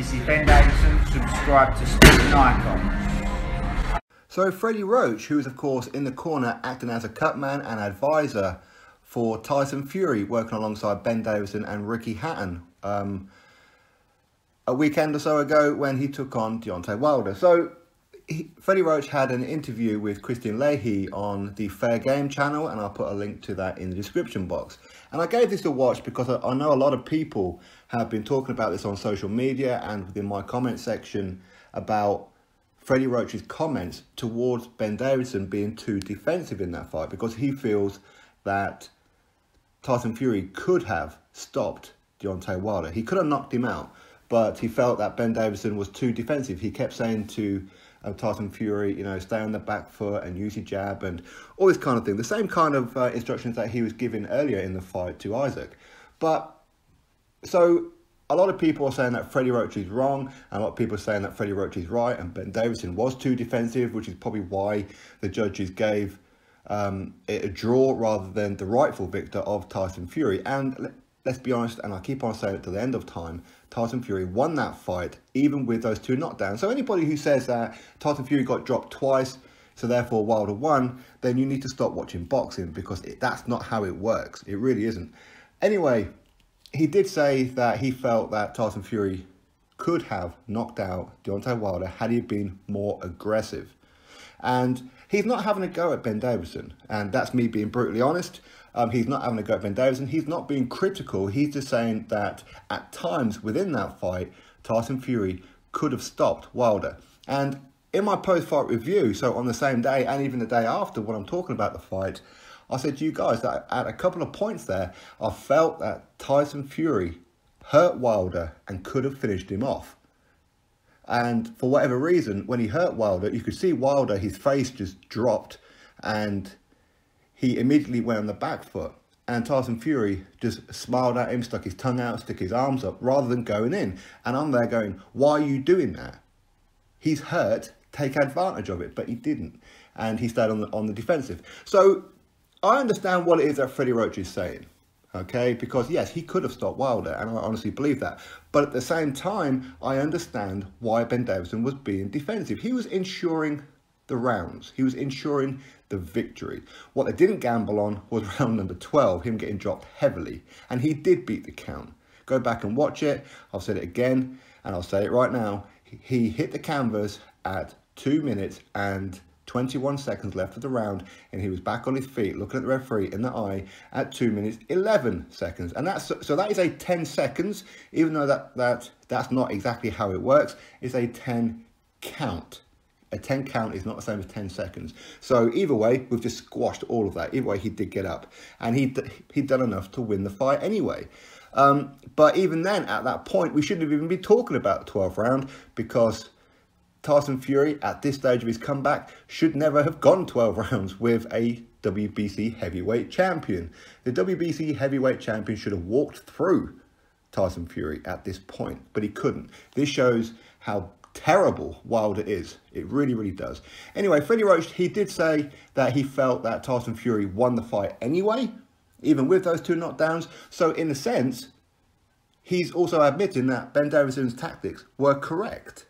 Ben Davison, subscribe to Speaking Icons. So Freddie Roach, who is of course in the corner acting as a cutman and advisor for Tyson Fury, working alongside Ben Davison and Ricky Hatton, a weekend or so ago when he took on Deontay Wilder. So Freddie Roach had an interview with Christian Leahy on the Fair Game channel, and I'll put a link to that in the description box. And I gave this a watch because I know a lot of people have been talking about this on social media and within my comment section about Freddie Roach's comments towards Ben Davison being too defensive in that fight, because he feels that Tyson Fury could have stopped Deontay Wilder. He could have knocked him out, but he felt that Ben Davison was too defensive. He kept saying to Tyson Fury, you know, stay on the back foot and use your jab and all this kind of thing. The same kind of instructions that he was given earlier in the fight to Isaac. But so a lot of people are saying that Freddie Roach is wrong, and a lot of people are saying that Freddie Roach is right, and Ben Davison was too defensive, which is probably why the judges gave it a draw rather than the rightful victor of Tyson Fury. And let's be honest, and I keep on saying it to the end of time, Tyson Fury won that fight, even with those two knockdowns. So anybody who says that Tyson Fury got dropped twice, so therefore Wilder won, then you need to stop watching boxing, because that's not how it works. It really isn't. Anyway, he did say that he felt that Tyson Fury could have knocked out Deontay Wilder had he been more aggressive. And he's not having a go at Ben Davison, and that's me being brutally honest. He's not having a go at Ben Davison. He's not being critical. He's just saying that at times within that fight, Tyson Fury could have stopped Wilder. And in my post-fight review, so on the same day and even the day after when I'm talking about the fight, I said to you guys that at a couple of points there, I felt that Tyson Fury hurt Wilder and could have finished him off. And for whatever reason, when he hurt Wilder, you could see Wilder, his face just dropped, and he immediately went on the back foot. And Tyson Fury just smiled at him, stuck his tongue out, stuck his arms up, rather than going in. And I'm there going, why are you doing that? He's hurt, take advantage of it, but he didn't. And he stayed on the defensive. So I understand what it is that Freddie Roach is saying. Okay, because yes, he could have stopped Wilder, and I honestly believe that. But at the same time, I understand why Ben Davison was being defensive. He was ensuring the rounds. He was ensuring the victory. What they didn't gamble on was round number 12, him getting dropped heavily. And he did beat the count. Go back and watch it. I've said it again, and I'll say it right now. He hit the canvas at 2 minutes and 21 seconds left of the round, and he was back on his feet looking at the referee in the eye at 2 minutes 11 seconds. And that is a 10 seconds, even though that's not exactly how it works. It's a 10 count. A 10 count is not the same as 10 seconds. So either way, we've just squashed all of that. Either way, he did get up, and he'd done enough to win the fight anyway. But even then, at that point, we shouldn't have even been talking about the 12th round, because Tyson Fury, at this stage of his comeback, should never have gone 12 rounds with a WBC heavyweight champion. The WBC heavyweight champion should have walked through Tyson Fury at this point, but he couldn't. This shows how terrible Wilder is. It really, really does. Anyway, Freddie Roach, he did say that he felt that Tyson Fury won the fight anyway, even with those two knockdowns. So in a sense, he's also admitting that Ben Davison's tactics were correct,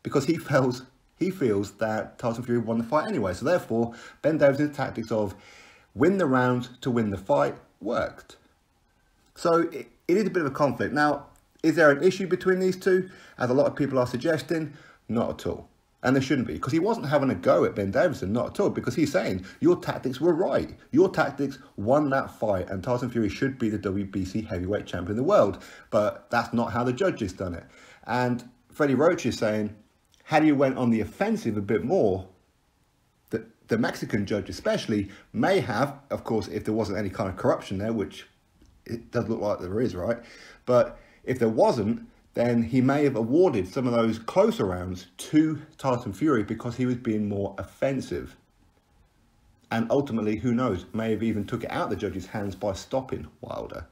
because he feels that Tyson Fury won the fight anyway. So therefore, Ben Davison's tactics of win the round to win the fight worked. So it is a bit of a conflict. Now, is there an issue between these two, as a lot of people are suggesting? Not at all. And there shouldn't be, because he wasn't having a go at Ben Davison, not at all, because he's saying your tactics were right. Your tactics won that fight, and Tyson Fury should be the WBC heavyweight champion of the world. But that's not how the judges done it. And Freddie Roach is saying, had he went on the offensive a bit more, the Mexican judge especially may have, of course, if there wasn't any kind of corruption there, which it does look like there is, right? But if there wasn't, then he may have awarded some of those closer rounds to Tyson Fury because he was being more offensive. And ultimately, who knows, may have even took it out of the judge's hands by stopping Wilder.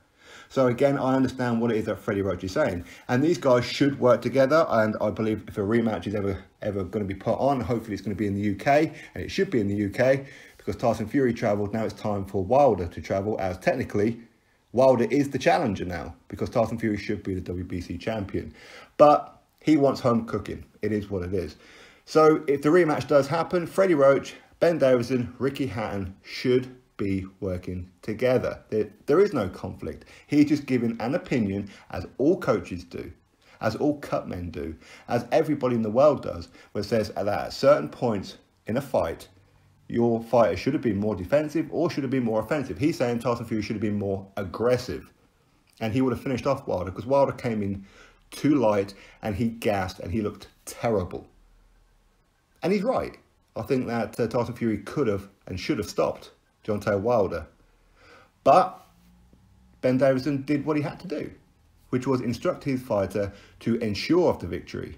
So again, I understand what it is that Freddie Roach is saying. And these guys should work together. And I believe if a rematch is ever going to be put on, hopefully it's going to be in the UK. And it should be in the UK, because Tyson Fury travelled. Now it's time for Wilder to travel, as technically Wilder is the challenger now, because Tyson Fury should be the WBC champion. But He wants home cooking. It is what it is. So if the rematch does happen, Freddie Roach, Ben Davison, Ricky Hatton should be working together. There is no conflict. He's just giving an opinion, as all coaches do, as all cut men do, as everybody in the world does, where it says that at certain points in a fight, your fighter should have been more defensive or should have been more offensive. He's saying Tyson Fury should have been more aggressive. And he would have finished off Wilder, because Wilder came in too light and he gassed and he looked terrible. And he's right. I think that Tyson Fury could have and should have stopped Deontay Wilder. But Ben Davison did what he had to do, which was instruct his fighter to ensure of the victory.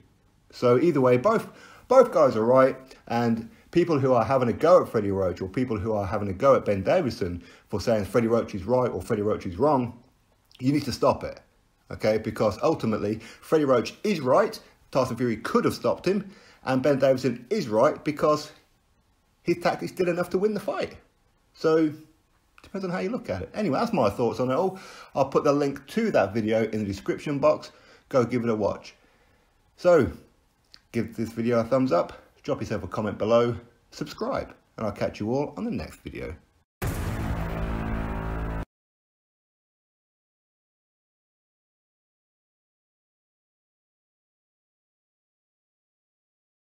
So either way, both guys are right, and people who are having a go at Freddie Roach, or people who are having a go at Ben Davison for saying Freddie Roach is right or Freddie Roach is wrong, you need to stop it, okay? Because ultimately, Freddie Roach is right. Tyson Fury could have stopped him, and Ben Davison is right because his tactics did enough to win the fight. So, depends on how you look at it. Anyway, that's my thoughts on it all. I'll put the link to that video in the description box. Go give it a watch. So, give this video a thumbs up, drop yourself a comment below, subscribe, and I'll catch you all on the next video.